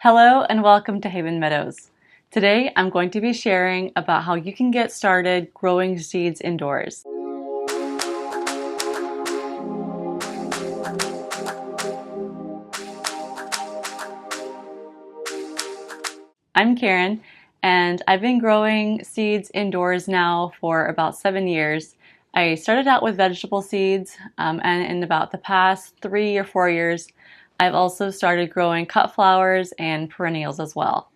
Hello and welcome to Haven Meadows. Today I'm going to be sharing about how you can get started growing seeds indoors. I'm Karen and I've been growing seeds indoors now for about 7 years. I started out with vegetable seeds and in about the past 3 or 4 years I've also started growing cut flowers and perennials as well.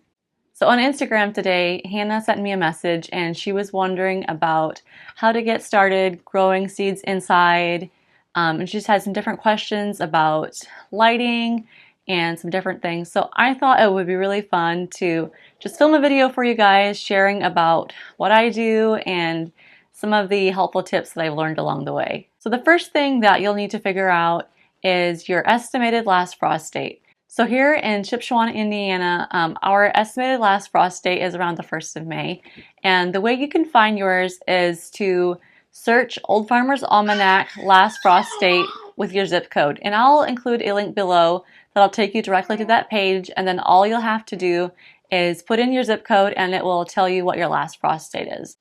So on Instagram today, Hannah sent me a message and she was wondering about how to get started growing seeds inside. And she just had some different questions about lighting and some different things. So I thought it would be really fun to just film a video for you guys sharing about what I do and some of the helpful tips that I've learned along the way. So the first thing that you'll need to figure out is your estimated last frost date. So here in Shipshewana, Indiana, our estimated last frost date is around the 1st of May. And the way you can find yours is to search Old Farmer's Almanac last frost date with your zip code. And I'll include a link below that'll take you directly to that page. And then all you'll have to do is put in your zip code and it will tell you what your last frost date is.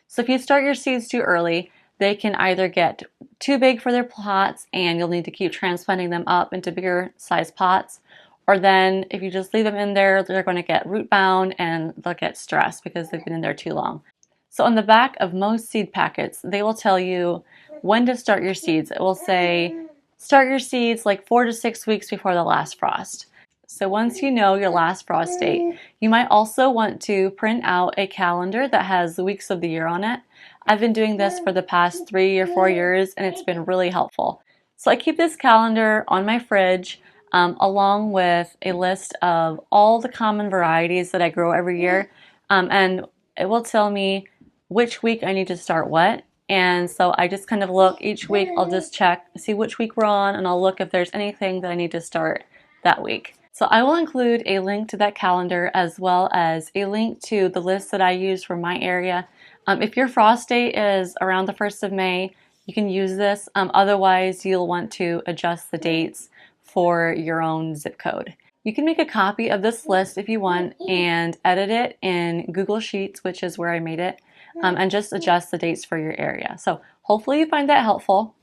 So if you start your seeds too early, they can either get too big for their plots and you'll need to keep transplanting them up into bigger size pots. Or then if you just leave them in there, they're going to get root bound and they'll get stressed because they've been in there too long. So on the back of most seed packets, they will tell you when to start your seeds. It will say start your seeds like 4 to 6 weeks before the last frost. So once you know your last frost date, you might also want to print out a calendar that has the weeks of the year on it. I've been doing this for the past 3 or 4 years and it's been really helpful. So I keep this calendar on my fridge along with a list of all the common varieties that I grow every year. And it will tell me which week I need to start what. And so I just kind of look each week, I'll just check, see which week we're on, and I'll look if there's anything that I need to start that week. So I will include a link to that calendar as well as a link to the list that I use for my area. If your frost date is around the 1st of May, you can use this. Otherwise, you'll want to adjust the dates for your own zip code. You can make a copy of this list if you want and edit it in Google Sheets, which is where I made it, and just adjust the dates for your area. So hopefully you find that helpful.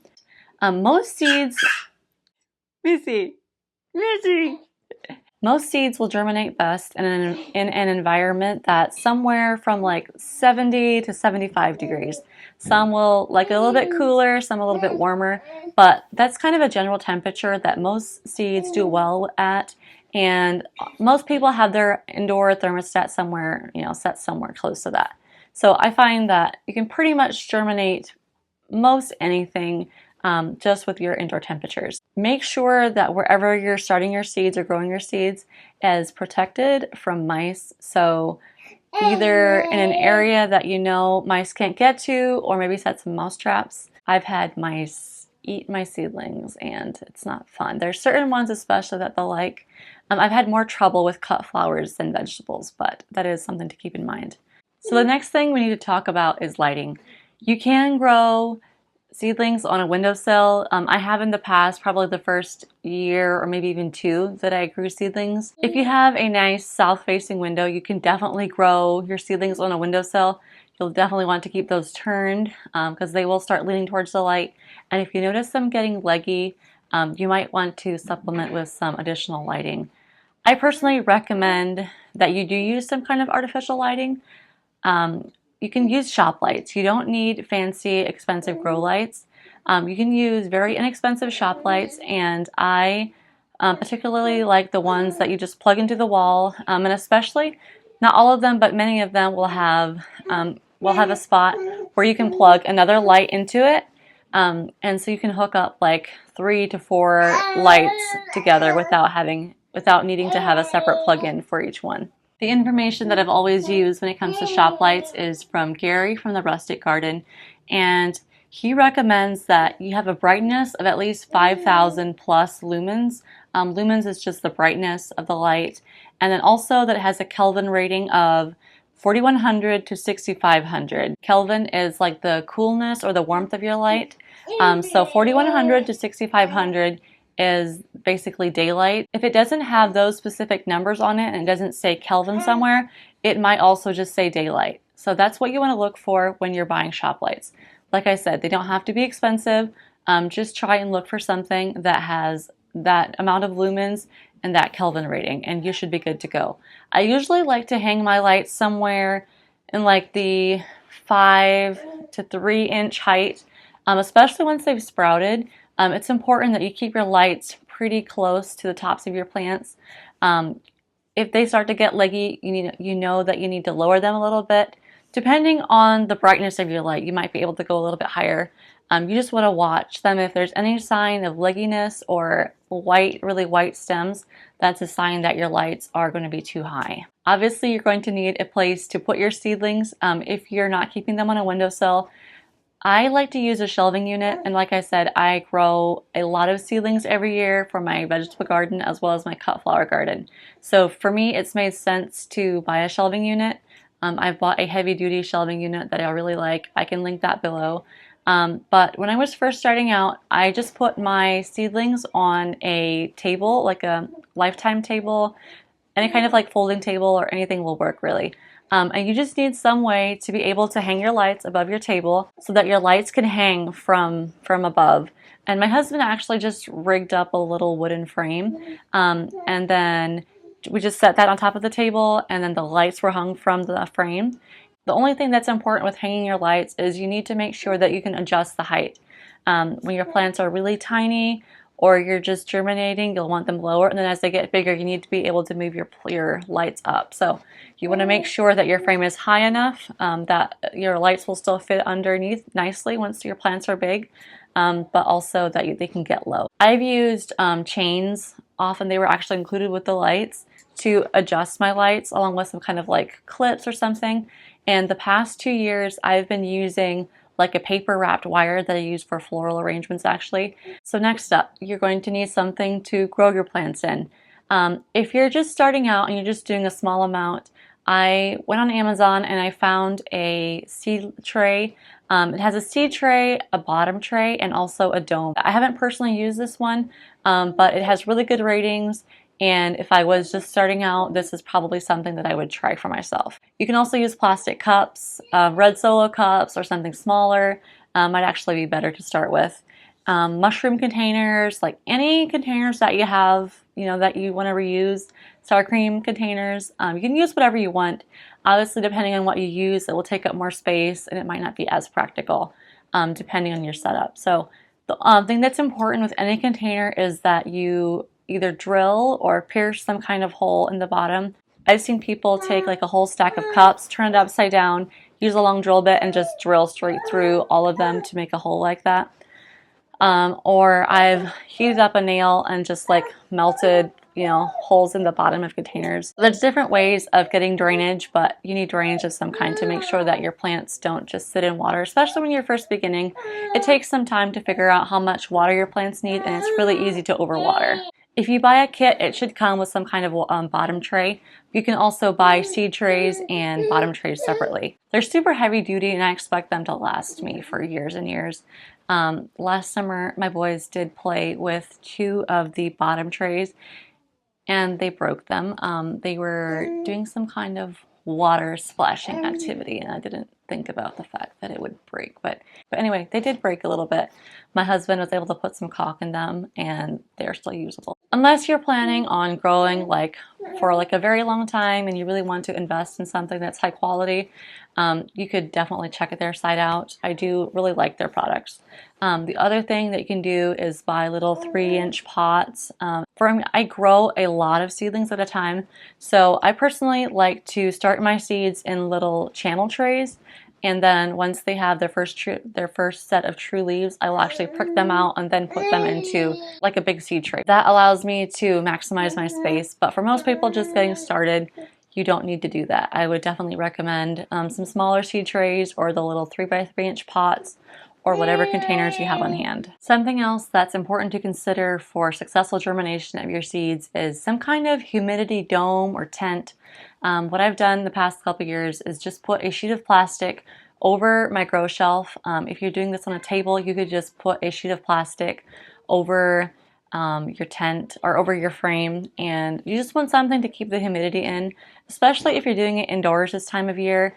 Most seeds will germinate best in an environment that's somewhere from like 70 to 75 degrees. Some will like it a little bit cooler, some a little bit warmer, but that's kind of a general temperature that most seeds do well at. And most people have their indoor thermostat somewhere, set somewhere close to that. So I find that you can pretty much germinate most anything just with your indoor temperatures. Make sure that wherever you're starting your seeds or growing your seeds is protected from mice. So either in an area that mice can't get to, or maybe set some mouse traps. I've had mice eat my seedlings and it's not fun. There's certain ones especially that they'll like. I've had more trouble with cut flowers than vegetables, but that is something to keep in mind. So the next thing we need to talk about is lighting. You can grow seedlings on a windowsill. I have in the past, probably the first year or maybe even 2 that I grew seedlings. If you have a nice south-facing window, you can definitely grow your seedlings on a windowsill. You'll definitely want to keep those turned because they will start leaning towards the light. And if you notice them getting leggy, you might want to supplement with some additional lighting. I personally recommend that you do use some kind of artificial lighting. You can use shop lights. You don't need fancy, expensive grow lights. You can use very inexpensive shop lights, and I particularly like the ones that you just plug into the wall, and especially, not all of them, but many of them will have a spot where you can plug another light into it, and so you can hook up like 3 to 4 lights together without needing to have a separate plug-in for each one. The information that I've always used when it comes to shop lights is from Gary from the Rustic Garden, and he recommends that you have a brightness of at least 5,000 plus lumens. Lumens is just the brightness of the light, and then also that it has a Kelvin rating of 4100 to 6500. Kelvin is like the coolness or the warmth of your light. So 4100 to 6500 is basically daylight. If it doesn't have those specific numbers on it and it doesn't say Kelvin somewhere, it might also just say daylight. So that's what you want to look for when you're buying shop lights. Like I said, they don't have to be expensive. Just try and look for something that has that amount of lumens and that Kelvin rating, and you should be good to go. I usually like to hang my lights somewhere in like the 5 to 3 inch height, especially once they've sprouted. It's important that you keep your lights pretty close to the tops of your plants. If they start to get leggy, you know that you need to lower them a little bit. Depending on the brightness of your light, you might be able to go a little bit higher. You just want to watch them. If there's any sign of legginess or really white stems, that's a sign that your lights are going to be too high. Obviously, you're going to need a place to put your seedlings if you're not keeping them on a windowsill. I like to use a shelving unit, and like I said, I grow a lot of seedlings every year for my vegetable garden as well as my cut flower garden. So for me, it's made sense to buy a shelving unit. I've bought a heavy duty shelving unit that I really like. I can link that below. But when I was first starting out, I just put my seedlings on a table, like a lifetime table. Any kind of like folding table or anything will work really. And you just need some way to be able to hang your lights above your table so that your lights can hang from above. And my husband actually just rigged up a little wooden frame, and then we just set that on top of the table, and then the lights were hung from the frame. The only thing that's important with hanging your lights is you need to make sure that you can adjust the height. When your plants are really tiny or you're just germinating, you'll want them lower, and then as they get bigger, you need to be able to move your lights up. So you want to make sure that your frame is high enough that your lights will still fit underneath nicely once your plants are big, but also that they can get low. I've used chains. Often they were actually included with the lights to adjust my lights along with some kind of like clips or something. And the past 2 years, I've been using like a paper wrapped wire that I use for floral arrangements actually. So next up, you're going to need something to grow your plants in. If you're just starting out and you're just doing a small amount, I went on Amazon and I found a seed tray. It has a seed tray, a bottom tray, and also a dome. I haven't personally used this one, but it has really good ratings. And if I was just starting out, this is probably something that I would try for myself. You can also use plastic cups, red Solo cups, or something smaller. Might actually be better to start with. Mushroom containers, like any containers that you have, that you want to reuse. Sour cream containers. You can use whatever you want. Obviously, depending on what you use, it will take up more space and it might not be as practical, depending on your setup. So the thing that's important with any container is that you either drill or pierce some kind of hole in the bottom. I've seen people take like a whole stack of cups, turn it upside down, use a long drill bit, and just drill straight through all of them to make a hole like that. Or I've heated up a nail and just like melted, holes in the bottom of containers. There's different ways of getting drainage, but you need drainage of some kind to make sure that your plants don't just sit in water, especially when you're first beginning. It takes some time to figure out how much water your plants need, and it's really easy to overwater. If you buy a kit, it should come with some kind of bottom tray. You can also buy seed trays and bottom trays separately. They're super heavy duty and I expect them to last me for years and years. Last summer, my boys did play with 2 of the bottom trays and they broke them. They were doing some kind of water splashing activity and I didn't think about the fact that it would break. But anyway, they did break a little bit. My husband was able to put some caulk in them and they're still usable. Unless you're planning on growing for a very long time and you really want to invest in something that's high quality, you could definitely check their site out. I do really like their products. The other thing that you can do is buy little 3-inch pots. I grow a lot of seedlings at a time, so I personally like to start my seeds in little channel trays, and then once they have their first set of true leaves, I will actually prick them out and then put them into like a big seed tray. That allows me to maximize my space, but for most people just getting started, you don't need to do that. I would definitely recommend some smaller seed trays or the little 3x3-inch pots or whatever containers you have on hand. Something else that's important to consider for successful germination of your seeds is some kind of humidity dome or tent. What I've done the past couple years is just put a sheet of plastic over my grow shelf. If you're doing this on a table, you could just put a sheet of plastic over your tent or over your frame, and you just want something to keep the humidity in, especially if you're doing it indoors this time of year.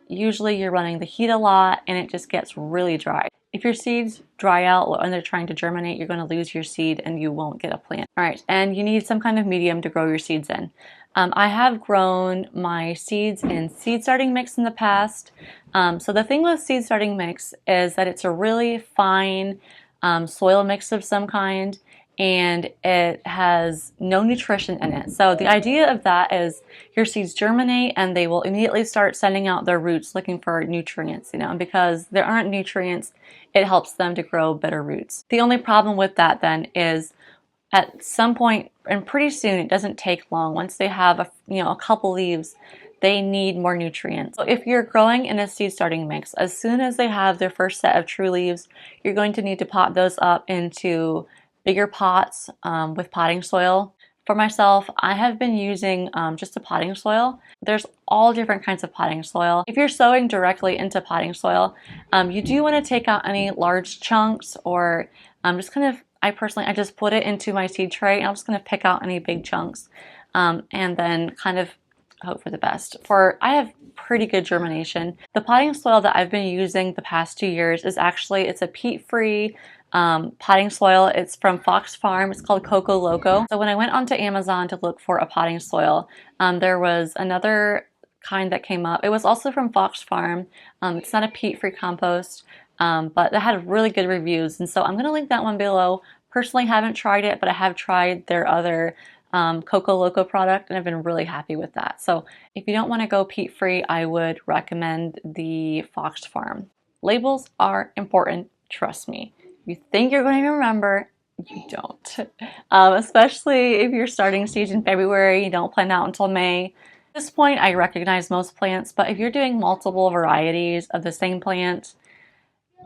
Usually you're running the heat a lot and it just gets really dry. If your seeds dry out when they're trying to germinate, you're going to lose your seed and you won't get a plant. All right, and you need some kind of medium to grow your seeds in. I have grown my seeds in seed starting mix in the past. So the thing with seed starting mix is that it's a really fine soil mix of some kind, and it has no nutrition in it. So the idea of that is your seeds germinate and they will immediately start sending out their roots looking for nutrients, and because there aren't nutrients, it helps them to grow better roots. The only problem with that then is at some point, and pretty soon, it doesn't take long, once they have a couple leaves, they need more nutrients. So if you're growing in a seed starting mix, as soon as they have their first set of true leaves, you're going to need to pot those up into bigger pots with potting soil. For myself, I have been using just a potting soil. There's all different kinds of potting soil. If you're sowing directly into potting soil, you do want to take out any large chunks, or just kind of, I just put it into my seed tray and I'm just going to pick out any big chunks and then kind of hope for the best. I have pretty good germination. The potting soil that I've been using the past 2 years it's a peat-free potting soil. It's from Fox Farm. It's called Coco Loco. So when I went onto Amazon to look for a potting soil, there was another kind that came up. It was also from Fox Farm. It's not a peat-free compost, but it had really good reviews. And so I'm going to link that one below. Personally, haven't tried it, but I have tried their other Coco Loco product, and I've been really happy with that. So if you don't want to go peat-free, I would recommend the Fox Farm. Labels are important, trust me. You think you're going to remember, you don't. Especially if you're starting seeds in February, you don't plant out until May. At this point, I recognize most plants, but if you're doing multiple varieties of the same plant,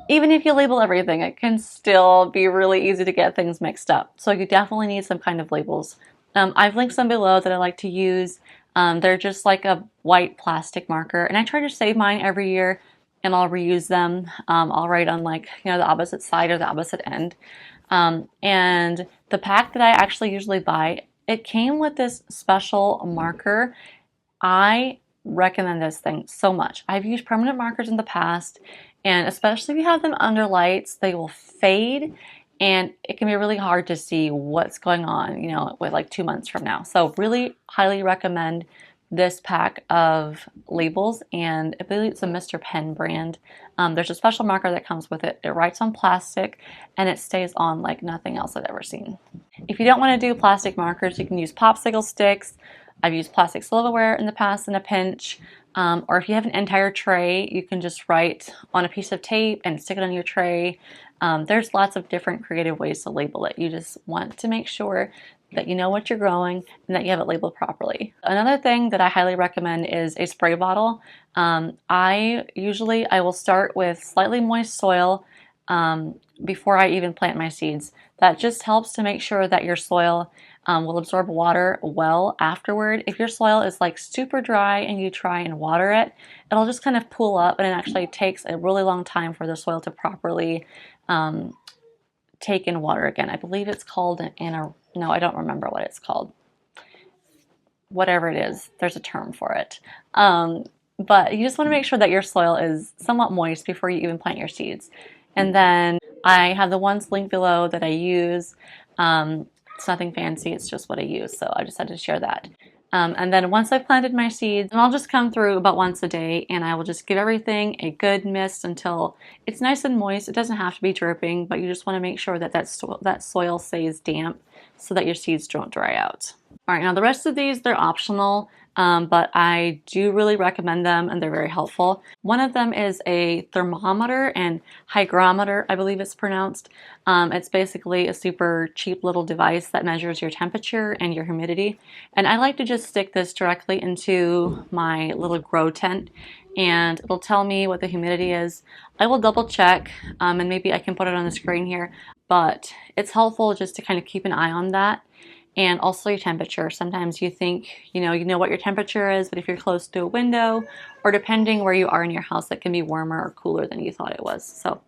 even if you label everything, it can still be really easy to get things mixed up. So you definitely need some kind of labels. I've linked some below that I like to use. They're just like a white plastic marker, and I try to save mine every year and I'll reuse them. I'll write on the opposite side or the opposite end. And the pack that I actually usually buy, it came with this special marker. I recommend this thing so much. I've used permanent markers in the past, and especially if you have them under lights, they will fade and it can be really hard to see what's going on, with like 2 months from now. So really highly recommend this pack of labels, and I believe it's a Mr. Pen brand. There's a special marker that comes with it. It writes on plastic and it stays on like nothing else I've ever seen. If you don't want to do plastic markers, you can use popsicle sticks. I've used plastic silverware in the past in a pinch. Or if you have an entire tray, you can just write on a piece of tape and stick it on your tray. There's lots of different creative ways to label it. You just want to make sure that you know what you're growing and that you have it labeled properly. Another thing that I highly recommend is a spray bottle. I will start with slightly moist soil before I even plant my seeds. That just helps to make sure that your soil will absorb water well afterward. If your soil is like super dry and you try and water it, it'll just kind of pool up, and it actually takes a really long time for the soil to properly take in water again. I believe it's called no, I don't remember what it's called. Whatever it is, there's a term for it. But you just want to make sure that your soil is somewhat moist before you even plant your seeds. And then I have the ones linked below that I use. It's nothing fancy, it's just what I use, so I just had to share that. And then once I've planted my seeds, I'll just come through about once a day and I will just give everything a good mist until it's nice and moist. It doesn't have to be dripping, but you just want to make sure that that soil stays damp so that your seeds don't dry out. All right, now the rest of these, they're optional, but I do really recommend them and they're very helpful. One of them is a thermometer and hygrometer, I believe it's pronounced. It's basically a super cheap little device that measures your temperature and your humidity. And I like to just stick this directly into my little grow tent and it'll tell me what the humidity is. I will double check and maybe I can put it on the screen here, but it's helpful just to kind of keep an eye on that. And also your temperature. Sometimes you think you know what your temperature is, but if you're close to a window or depending where you are in your house, that can be warmer or cooler than you thought it was. So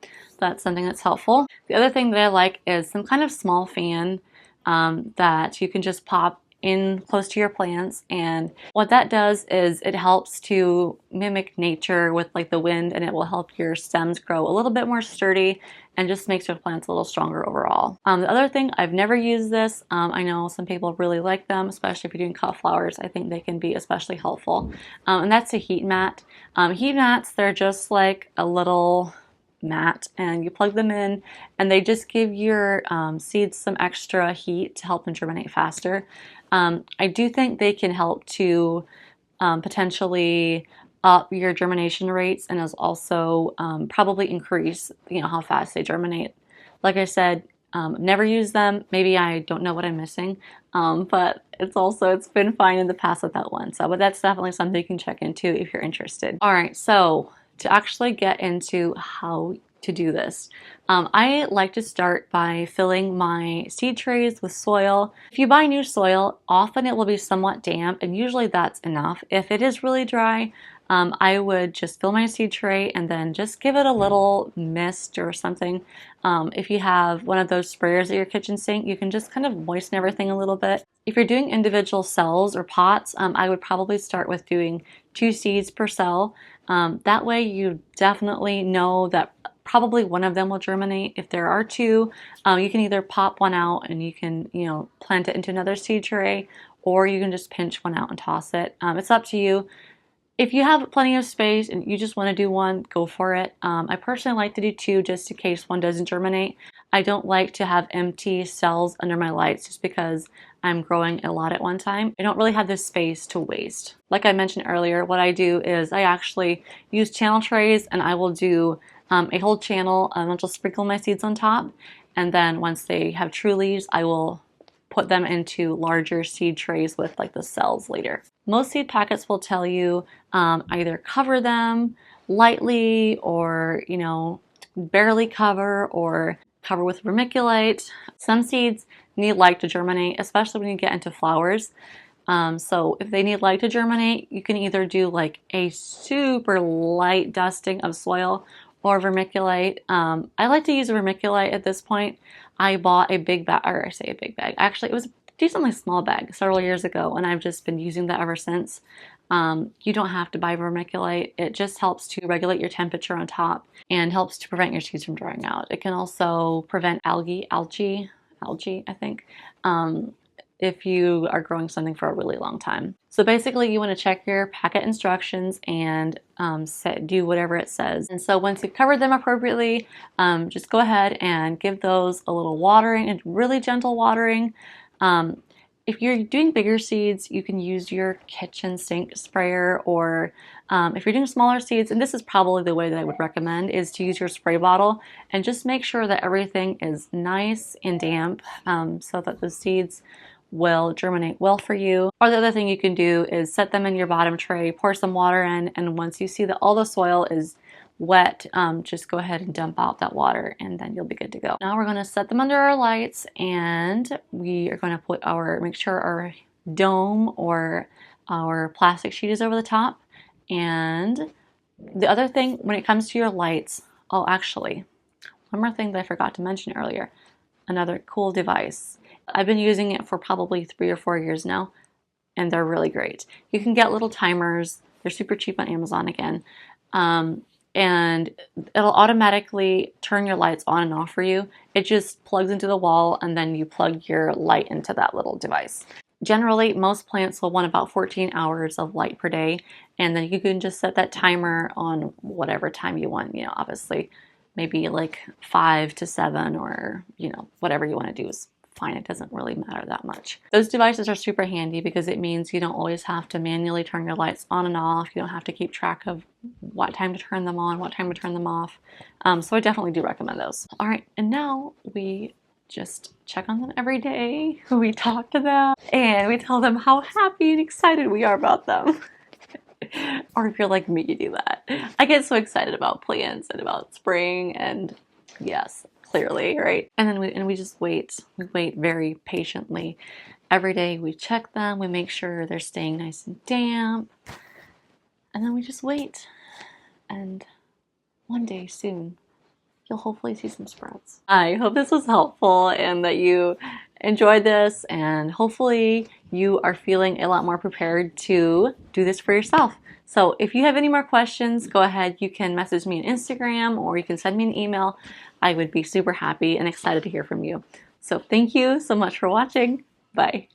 that's something that's helpful. The other thing that I like is some kind of small fan that you can just pop in close to your plants, and what that does is it helps to mimic nature with like the wind, and it will help your stems grow a little bit more sturdy and just makes your plants a little stronger overall. The other thing, I've never used this. I know some people really like them, especially if you're doing cut flowers. I think they can be especially helpful. And that's a heat mat. Heat mats, they're just like a little mat, and you plug them in, and they just give your seeds some extra heat to help them germinate faster. I do think they can help to potentially up your germination rates, and is also probably increase, how fast they germinate. Like I said, never use them. Maybe I don't know what I'm missing, but it's been fine in the past with that one. So, but that's definitely something you can check into if you're interested. All right, so to actually get into how to do this, I like to start by filling my seed trays with soil. If you buy new soil, often it will be somewhat damp, and usually that's enough. If it is really dry, I would just fill my seed tray and then just give it a little mist or something. If you have one of those sprayers at your kitchen sink, you can just kind of moisten everything a little bit. If you're doing individual cells or pots, I would probably start with doing 2 seeds per cell. That way you definitely know that probably one of them will germinate. If there are 2, you can either pop one out and you can, plant it into another seed tray, or you can just pinch one out and toss it. It's up to you. If you have plenty of space and you just want to do one, go for it. I personally like to do 2 just in case one doesn't germinate. I don't like to have empty cells under my lights just because I'm growing a lot at one time. I don't really have the space to waste. Like I mentioned earlier, what I do is I actually use channel trays, and I will do a whole channel. I'll just sprinkle my seeds on top, and then once they have true leaves, I will put them into larger seed trays with like the cells later. Most seed packets will tell you either cover them lightly, or barely cover, or cover with vermiculite. Some seeds need light to germinate, especially when you get into flowers. So if they need light to germinate, you can either do like a super light dusting of soil or vermiculite. I like to use vermiculite at this point. I bought a big bag, or I say a big bag. Actually, it was a decently small bag several years ago, and I've just been using that ever since. You don't have to buy vermiculite. It just helps to regulate your temperature on top and helps to prevent your seeds from drying out. It can also prevent algae, I think, if you are growing something for a really long time. So basically you want to check your packet instructions and do whatever it says. And so once you've covered them appropriately, just go ahead and give those a little watering, and really gentle watering. If you're doing bigger seeds, you can use your kitchen sink sprayer, or if you're doing smaller seeds, and this is probably the way that I would recommend, is to use your spray bottle and just make sure that everything is nice and damp, so that the seeds will germinate well for you. Or the other thing you can do is set them in your bottom tray, pour some water in, and once you see that all the soil is wet, just go ahead and dump out that water, and then you'll be good to go. Now we're going to set them under our lights, and we are going to make sure our dome or our plastic sheet is over the top. And the other thing when it comes to your lights, oh, actually, one more thing that I forgot to mention earlier, another cool device. I've been using it for probably 3 or 4 years now, and they're really great. You can get little timers. They're super cheap on Amazon again. And it'll automatically turn your lights on and off for you. It just plugs into the wall, and then you plug your light into that little device. Generally, most plants will want about 14 hours of light per day, and then you can just set that timer on whatever time you want. Obviously, maybe like 5 to 7, or whatever you want to do is fine. It doesn't really matter that much. Those devices are super handy because it means you don't always have to manually turn your lights on and off. You don't have to keep track of what time to turn them on, what time to turn them off. So I definitely do recommend those. All right, and now we just check on them every day. We talk to them and we tell them how happy and excited we are about them. Or if you're like me, you do that. I get so excited about plants and about spring, and yes, clearly, right? And then we just wait. We wait very patiently. Every day we check them, we make sure they're staying nice and damp, and then we just wait. And one day soon, you'll hopefully see some sprouts. I hope this was helpful and that you enjoyed this, and hopefully you are feeling a lot more prepared to do this for yourself. So if you have any more questions, go ahead. You can message me on Instagram or you can send me an email. I would be super happy and excited to hear from you. So thank you so much for watching. Bye.